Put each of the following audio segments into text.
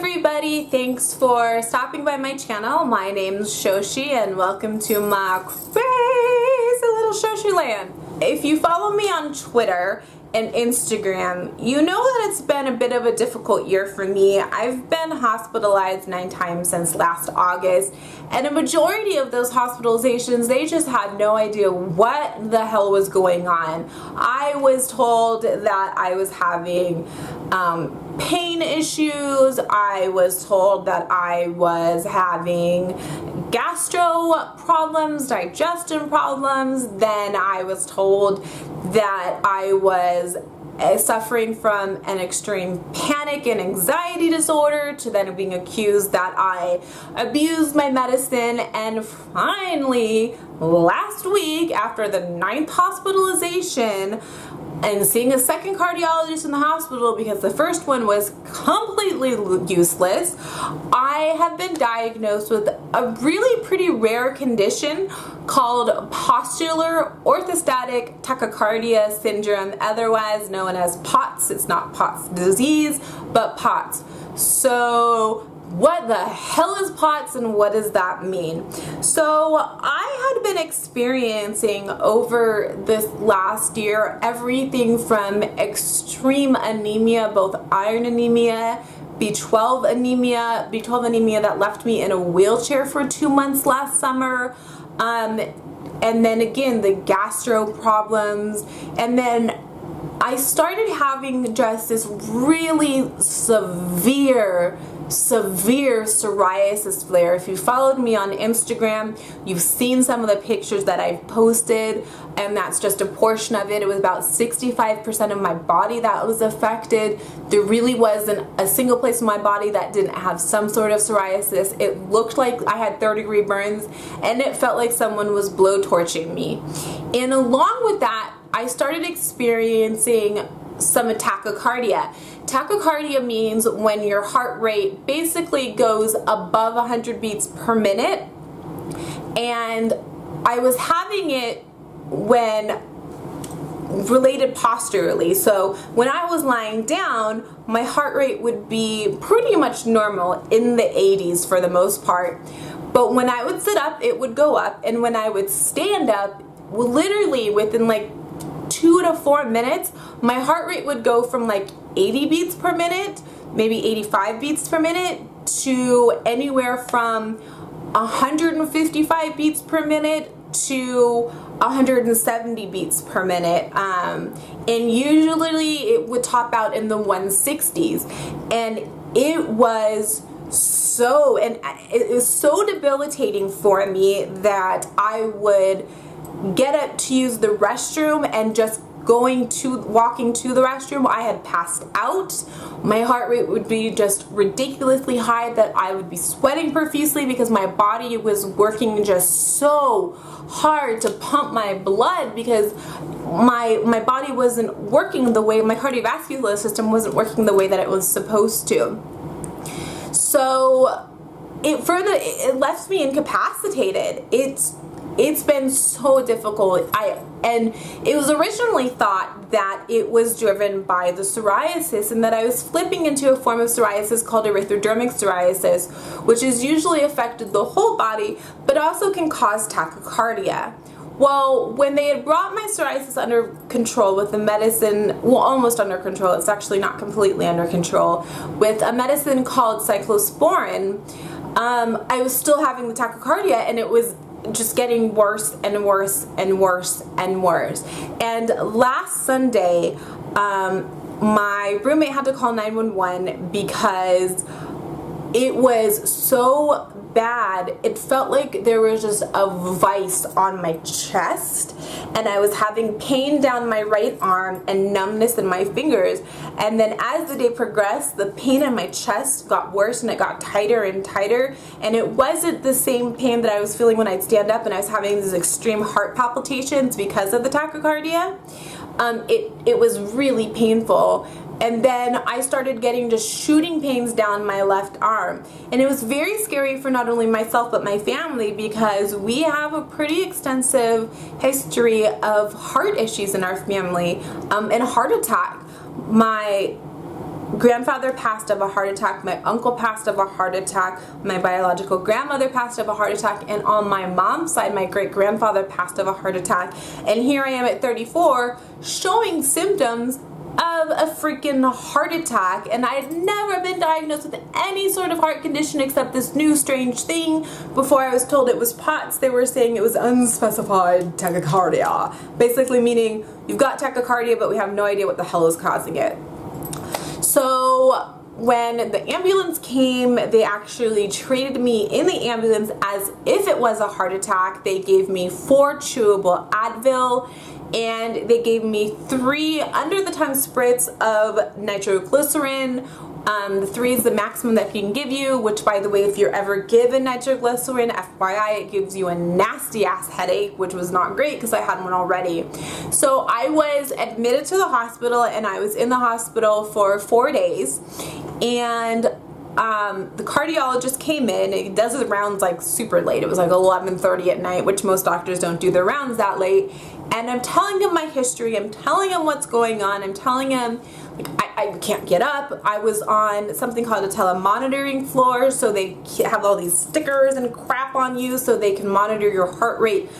everybody, thanks for stopping by my channel. My name's Shoshi and welcome to my crazy little ShoshieLand. If you follow me on Twitter and Instagram, you know that it's been a bit of a difficult year for me. I've been hospitalized 9 times since last August, and a majority of those hospitalizations, they just had no idea what the hell was going on. I was told that I was having pain issues. I was told that I was having gastro problems, digestion problems. Then I was told that I was suffering from an extreme panic and anxiety disorder, to then being accused that I abused my medicine. And finally, last week, after the 9th hospitalization and seeing a second cardiologist in the hospital because the first one was completely useless, I have been diagnosed with a really pretty rare condition called Postural Orthostatic Tachycardia syndrome, otherwise known as POTS. It's not POTS disease, but POTS. So what the hell is POTS and what does that mean? So I had been experiencing over this last year everything from extreme anemia, both iron anemia, B12 anemia that left me in a wheelchair for 2 months last summer, and then again the gastro problems, and then I started having just this really severe psoriasis flare. If you followed me on Instagram, you've seen some of the pictures that I've posted, and that's just a portion of it. It was about 65% of my body that was affected. There really wasn't a single place in my body that didn't have some sort of psoriasis. It looked like I had 3rd-degree burns, and it felt like someone was blowtorching me. And along with that, I started experiencing some tachycardia. Tachycardia means when your heart rate basically goes above 100 beats per minute, and I was having it when related posturally. So when I was lying down, my heart rate would be pretty much normal in the 80s for the most part, but when I would sit up, it would go up, and when I would stand up, literally within like 2 to 4 minutes, my heart rate would go from like 80 beats per minute, maybe 85 beats per minute, to anywhere from 155 beats per minute to 170 beats per minute, and usually it would top out in the 160s, and it was so debilitating for me that I would get up to use the restroom, and just walking to the restroom, I had passed out. My heart rate would be just ridiculously high, that I would be sweating profusely because my body was working just so hard to pump my blood, because my body wasn't working the way, my cardiovascular system wasn't working the way that it was supposed to. So it left me incapacitated. It's been so difficult. And it was originally thought that it was driven by the psoriasis, and that I was flipping into a form of psoriasis called erythrodermic psoriasis, which is usually affected the whole body, but also can cause tachycardia. Well, when they had brought my psoriasis under control with a medicine, well, almost under control, it's actually not completely under control, with a medicine called cyclosporin, I was still having the tachycardia, and it was just getting worse and worse and worse and worse. And last Sunday, my roommate had to call 911 because it was so bad. It felt like there was just a vice on my chest, and I was having pain down my right arm and numbness in my fingers. And then as the day progressed, the pain in my chest got worse, and it got tighter and tighter, and it wasn't the same pain that I was feeling when I'd stand up and I was having these extreme heart palpitations because of the tachycardia. It was really painful. And then I started getting just shooting pains down my left arm. And it was very scary for not only myself but my family, because we have a pretty extensive history of heart issues in our family, and a heart attack. My grandfather passed of a heart attack, my uncle passed of a heart attack, my biological grandmother passed of a heart attack, and on my mom's side, my great-grandfather passed of a heart attack. And here I am at 34 showing symptoms of a freaking heart attack, and I had never been diagnosed with any sort of heart condition except this new strange thing. Before I was told it was POTS, they were saying it was unspecified tachycardia, basically meaning you've got tachycardia but we have no idea what the hell is causing it. So when the ambulance came, they actually treated me in the ambulance as if it was a heart attack. They gave me 4 chewable Advil, and they gave me 3 under-the-tongue spritz of nitroglycerin. The 3 is the maximum that he can give you, which, by the way, if you're ever given nitroglycerin, FYI, it gives you a nasty-ass headache, which was not great because I had one already. So I was admitted to the hospital, and I was in the hospital for 4 days, and the cardiologist came in. He does his rounds like super late. It was like 11:30 at night, which most doctors don't do their rounds that late. And I'm telling him my history. I'm telling him what's going on. I'm telling him, like, I can't get up. I was on something called a telemonitoring floor, so they have all these stickers and crap on you so they can monitor your heart rate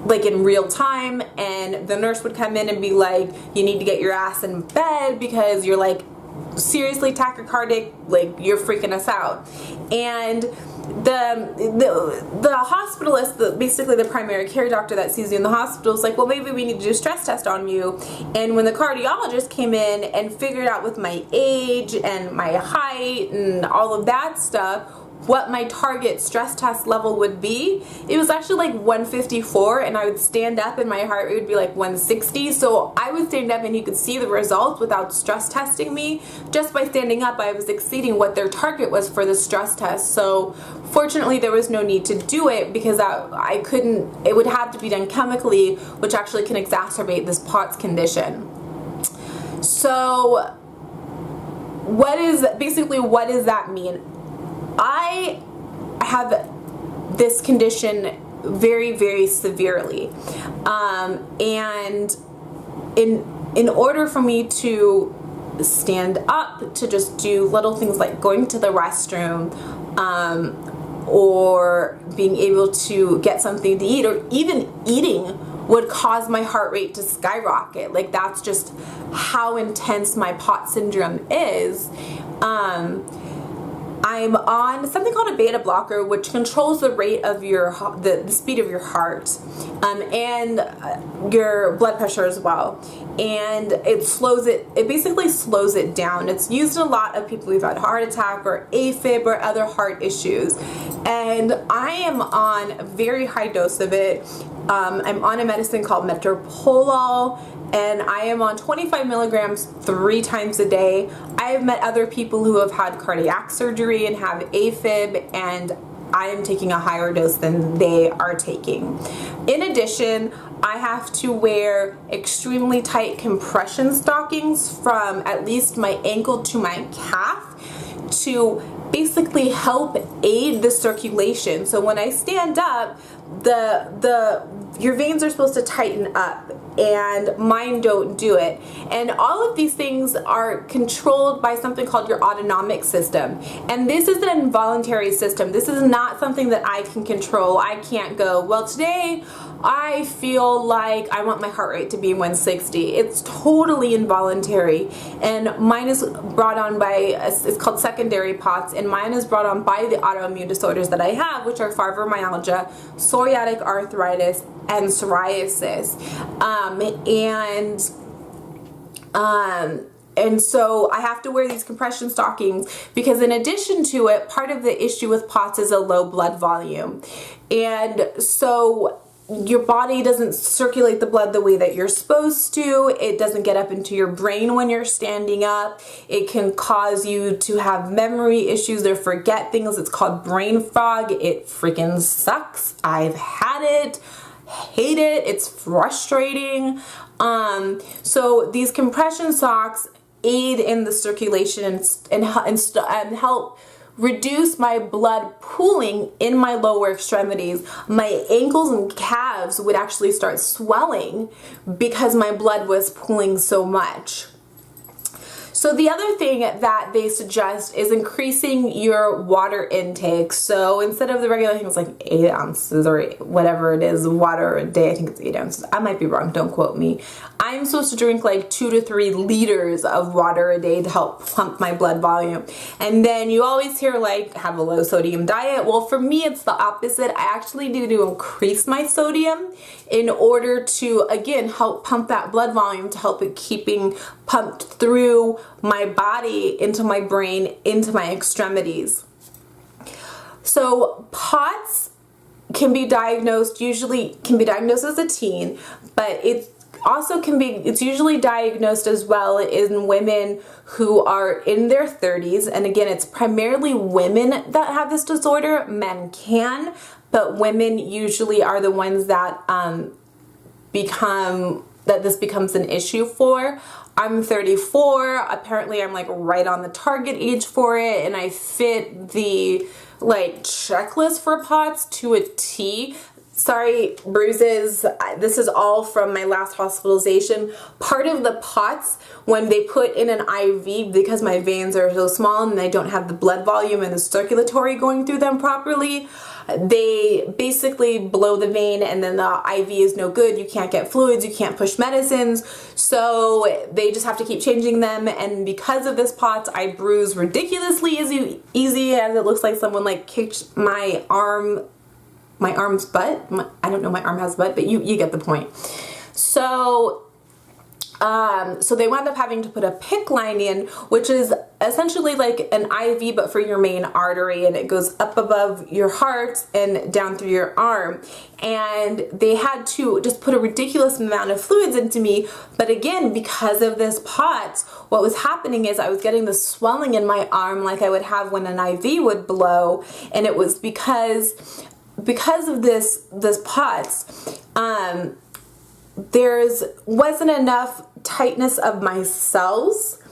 like in real time. And the nurse would come in and be like, you need to get your ass in bed because you're like seriously tachycardic, like you're freaking us out. And the hospitalist, basically the primary care doctor that sees you in the hospital, is like, well, maybe we need to do a stress test on you. And when the cardiologist came in and figured out with my age and my height and all of that stuff what my target stress test level would be, it was actually like 154, and I would stand up and my heart rate would be like 160. So I would stand up and you could see the results without stress testing me. Just by standing up, I was exceeding what their target was for the stress test. So fortunately, there was no need to do it because I couldn't, it would have to be done chemically, which actually can exacerbate this POTS condition. So what does that mean? I have this condition very, very severely, and in order for me to stand up, to just do little things like going to the restroom, or being able to get something to eat, or even eating would cause my heart rate to skyrocket. Like, that's just how intense my POTS syndrome is. I'm on something called a beta blocker, which controls the rate of the speed of your heart, and your blood pressure as well. And it basically slows it down. It's used in a lot of people who've had heart attack or AFib or other heart issues. And I am on a very high dose of it. I'm on a medicine called metoprolol, and I am on 25 milligrams 3 times a day. I have met other people who have had cardiac surgery and have AFib, and I am taking a higher dose than they are taking. In addition, I have to wear extremely tight compression stockings from at least my ankle to my calf to basically help aid the circulation. So when I stand up, your veins are supposed to tighten up, and mine don't do it. And all of these things are controlled by something called your autonomic system. And this is an involuntary system. This is not something that I can control. I can't go, well, today I feel like I want my heart rate to be 160. It's totally involuntary. And mine is brought on by, it's called secondary POTS, and mine is brought on by the autoimmune disorders that I have, which are fibromyalgia, psoriatic arthritis, and psoriasis. And so I have to wear these compression stockings because, in addition to it, part of the issue with POTS is a low blood volume. And so your body doesn't circulate the blood the way that you're supposed to. It doesn't get up into your brain when you're standing up. It can cause you to have memory issues or forget things. It's called brain fog. It freaking sucks. I've had it. Hate it. It's frustrating. So these compression socks aid in the circulation and help reduce my blood pooling in my lower extremities. My ankles and calves would actually start swelling because my blood was pooling so much. So the other thing that they suggest is increasing your water intake. So instead of the regular things like 8 ounces or whatever it is, water a day, I think it's 8 ounces. I might be wrong, don't quote me. I'm supposed to drink like 2 to 3 liters of water a day to help pump my blood volume. And then you always hear like, have a low sodium diet. Well, for me, it's the opposite. I actually need to increase my sodium in order to, again, help pump that blood volume, to help it keeping pumped through my body, into my brain, into my extremities. So POTS can be diagnosed, usually can be diagnosed as a teen, but it's usually diagnosed as well in women who are in their 30s. And again, it's primarily women that have this disorder. Men can, but women usually are the ones that this becomes an issue for. I'm 34. Apparently I'm like right on the target age for it, and I fit the like checklist for POTS to a T. Sorry, bruises. This is all from my last hospitalization. Part of the POTS, when they put in an IV, because my veins are so small and I don't have the blood volume and the circulatory going through them properly, they basically blow the vein and then the IV is no good. You can't get fluids, you can't push medicines, so they just have to keep changing them. And because of this POTS, I bruise ridiculously easy, as it looks like someone like kicked my arm's butt. I don't know my arm has butt, but you get the point. So they wound up having to put a PICC line in, which is essentially like an IV but for your main artery, and it goes up above your heart and down through your arm. And they had to just put a ridiculous amount of fluids into me. But again, because of this POTS, what was happening is I was getting the swelling in my arm like I would have when an IV would blow, and it was because of this POTS, wasn't enough tightness of my cells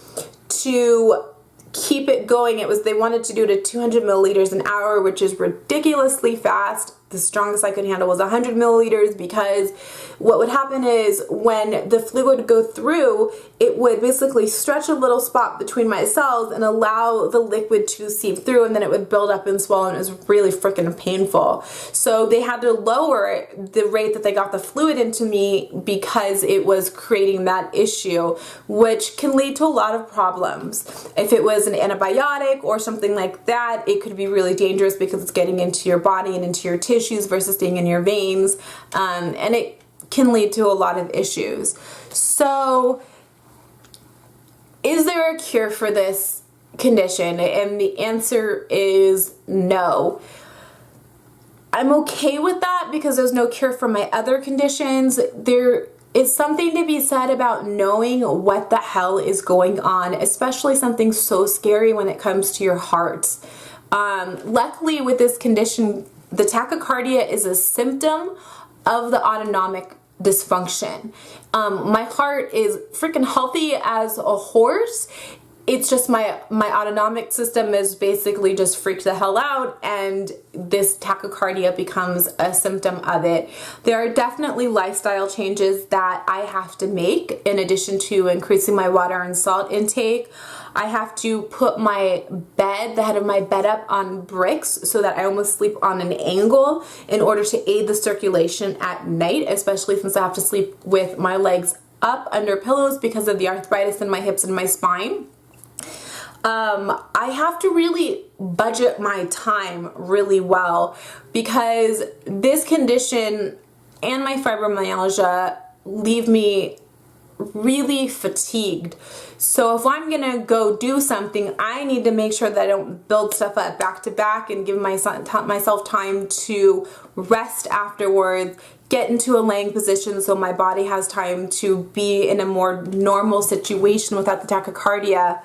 to keep it going. They wanted to do it at 200 milliliters an hour, which is ridiculously fast. The strongest I could handle was 100 milliliters, because what would happen is when the fluid would go through, it would basically stretch a little spot between my cells and allow the liquid to seep through, and then it would build up and swell, and it was really freaking painful. So they had to lower the rate that they got the fluid into me because it was creating that issue, which can lead to a lot of problems. If it was an antibiotic or something like that, it could be really dangerous because it's getting into your body and into your tissues versus staying in your veins, and it can lead to a lot of issues. So is there a cure for this condition? And the answer is no. I'm okay with that because there's no cure for my other conditions. There is something to be said about knowing what the hell is going on, especially something so scary when it comes to your heart. Luckily with this condition, the tachycardia is a symptom of the autonomic dysfunction. My heart is freaking healthy as a horse. It's just my autonomic system is basically just freaked the hell out, and this tachycardia becomes a symptom of it. There are definitely lifestyle changes that I have to make in addition to increasing my water and salt intake. I have to put the head of my bed up on bricks so that I almost sleep on an angle in order to aid the circulation at night, especially since I have to sleep with my legs up under pillows because of the arthritis in my hips and my spine. I have to really budget my time really well because this condition and my fibromyalgia leave me really fatigued. So if I'm gonna go do something, I need to make sure that I don't build stuff up back to back and give myself time to rest afterwards, get into a laying position so my body has time to be in a more normal situation without the tachycardia.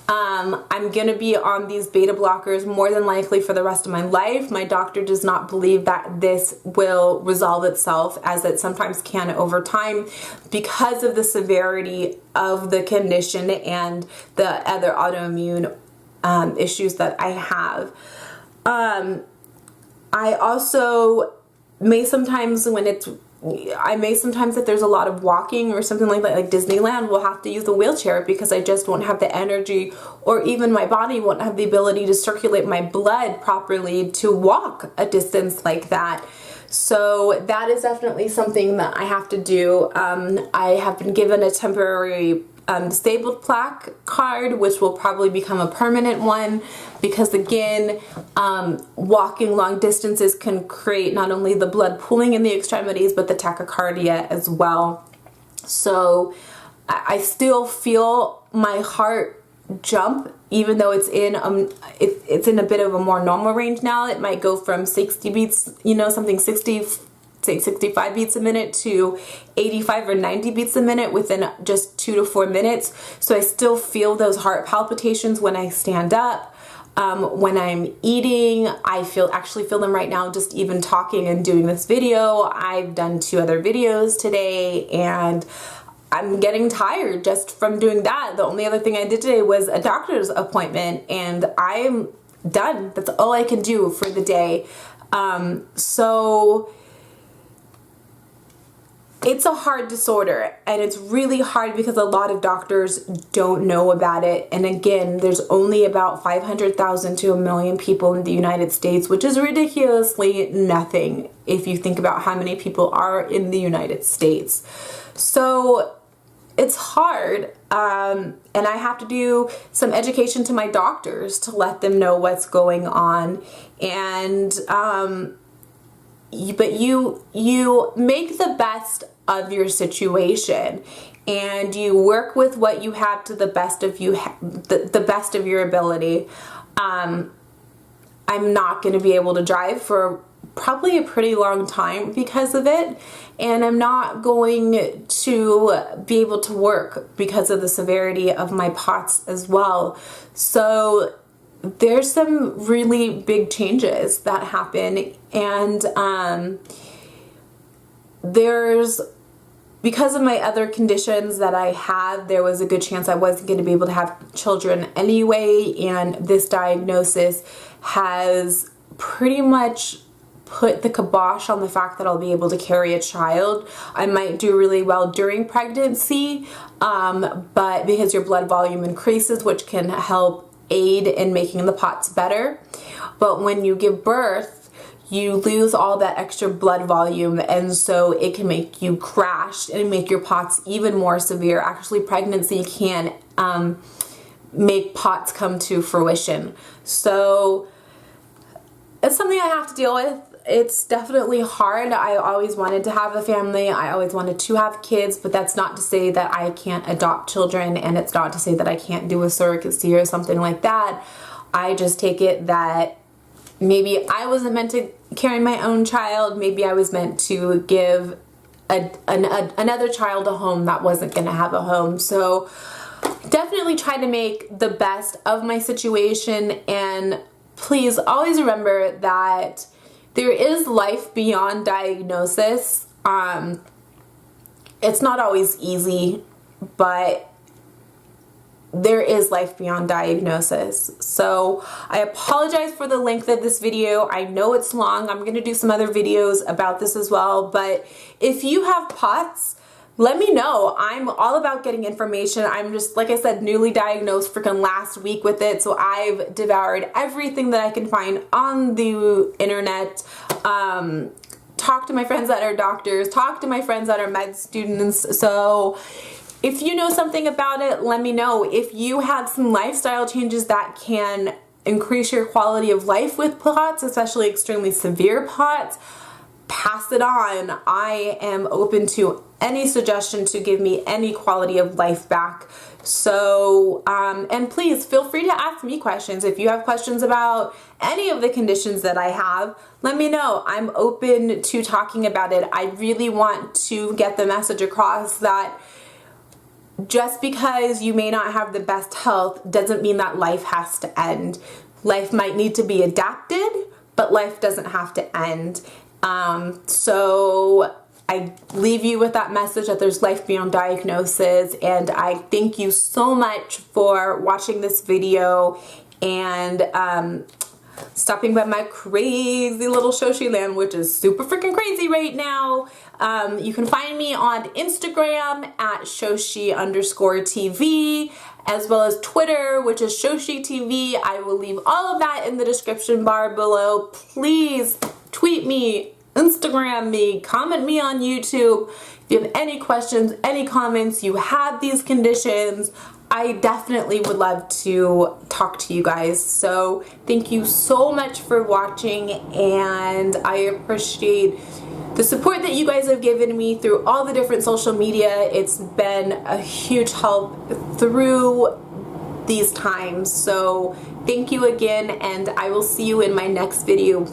I'm gonna be on these beta blockers more than likely for the rest of my life. My doctor does not believe that this will resolve itself, as it sometimes can over time, because of the severity of the condition and the other autoimmune issues that I have. I also may sometimes, when it's I may sometimes, if there's a lot of walking or something like that, like Disneyland, will have to use the wheelchair because I just won't have the energy, or even my body won't have the ability to circulate my blood properly to walk a distance like that. So that is definitely something that I have to do. I have been given a temporary disabled plaque card, which will probably become a permanent one, because again, walking long distances can create not only the blood pooling in the extremities, but the tachycardia as well. So I still feel my heart jump, even though it's in it's in a bit of a more normal range now. It might go from 60 beats, you know, something 60, say 65 beats a minute to 85 or 90 beats a minute within just 2 to 4 minutes. So I still feel those heart palpitations when I stand up. When I'm eating, I actually feel them right now just even talking and doing this video. I've done 2 other videos today and I'm getting tired just from doing that. The only other thing I did today was a doctor's appointment and I'm done. That's all I can do for the day. So it's a hard disorder, and it's really hard because a lot of doctors don't know about it. And again, there's only about 500,000 to 1 million people in the United States, which is ridiculously nothing if you think about how many people are in the United States. So it's hard, and I have to do some education to my doctors to let them know what's going on. And but you make the best of your situation, and you work with what you have to the best of the best of your ability. I'm not going to be able to drive for probably a pretty long time because of it, and I'm not going to be able to work because of the severity of my POTS as well. So there's some really big changes that happen, and because of my other conditions that I had, there was a good chance I wasn't going to be able to have children anyway, and this diagnosis has pretty much put the kibosh on the fact that I'll be able to carry a child. I might do really well during pregnancy, but because your blood volume increases, which can help aid in making the POTS better. But when you give birth, you lose all that extra blood volume, and so it can make you crash and make your POTS even more severe. Actually, pregnancy can make POTS come to fruition. So it's something I have to deal with. It's definitely hard. I always wanted to have a family. I always wanted to have kids, but that's not to say that I can't adopt children, and it's not to say that I can't do a surrogacy or something like that. I just take it that maybe I wasn't meant to carry my own child. Maybe I was meant to give another child a home that wasn't going to have a home. So definitely try to make the best of my situation, and please always remember that there is life beyond diagnosis. It's not always easy, but there is life beyond diagnosis. So I apologize for the length of this video. I know it's long. I'm going to do some other videos about this as well, but if you have POTS, let me know. I'm all about getting information. I'm just, like I said, newly diagnosed freaking last week with it, so I've devoured everything that I can find on the internet. Talk to my friends that are doctors, talk to my friends that are med students. So if you know something about it, let me know. If you have some lifestyle changes that can increase your quality of life with POTS, especially extremely severe POTS, pass it on. I am open to any suggestion to give me any quality of life back. So, and please feel free to ask me questions. If you have questions about any of the conditions that I have, let me know. I'm open to talking about it. I really want to get the message across that just because you may not have the best health doesn't mean that life has to end. Life might need to be adapted, but life doesn't have to end. So I leave you with that message that there's life beyond diagnosis, and I thank you so much for watching this video, and stopping by my crazy little ShoshieLand, which is super freaking crazy right now. You can find me on Instagram at Shoshie_TV, as well as Twitter, which is ShoshieTV. I will leave all of that in the description bar below. Please tweet me, Instagram me, comment me on YouTube. If you have any questions, any comments, you have these conditions, I definitely would love to talk to you guys. So thank you so much for watching, and I appreciate the support that you guys have given me through all the different social media. It's been a huge help through these times. So thank you again, and I will see you in my next video.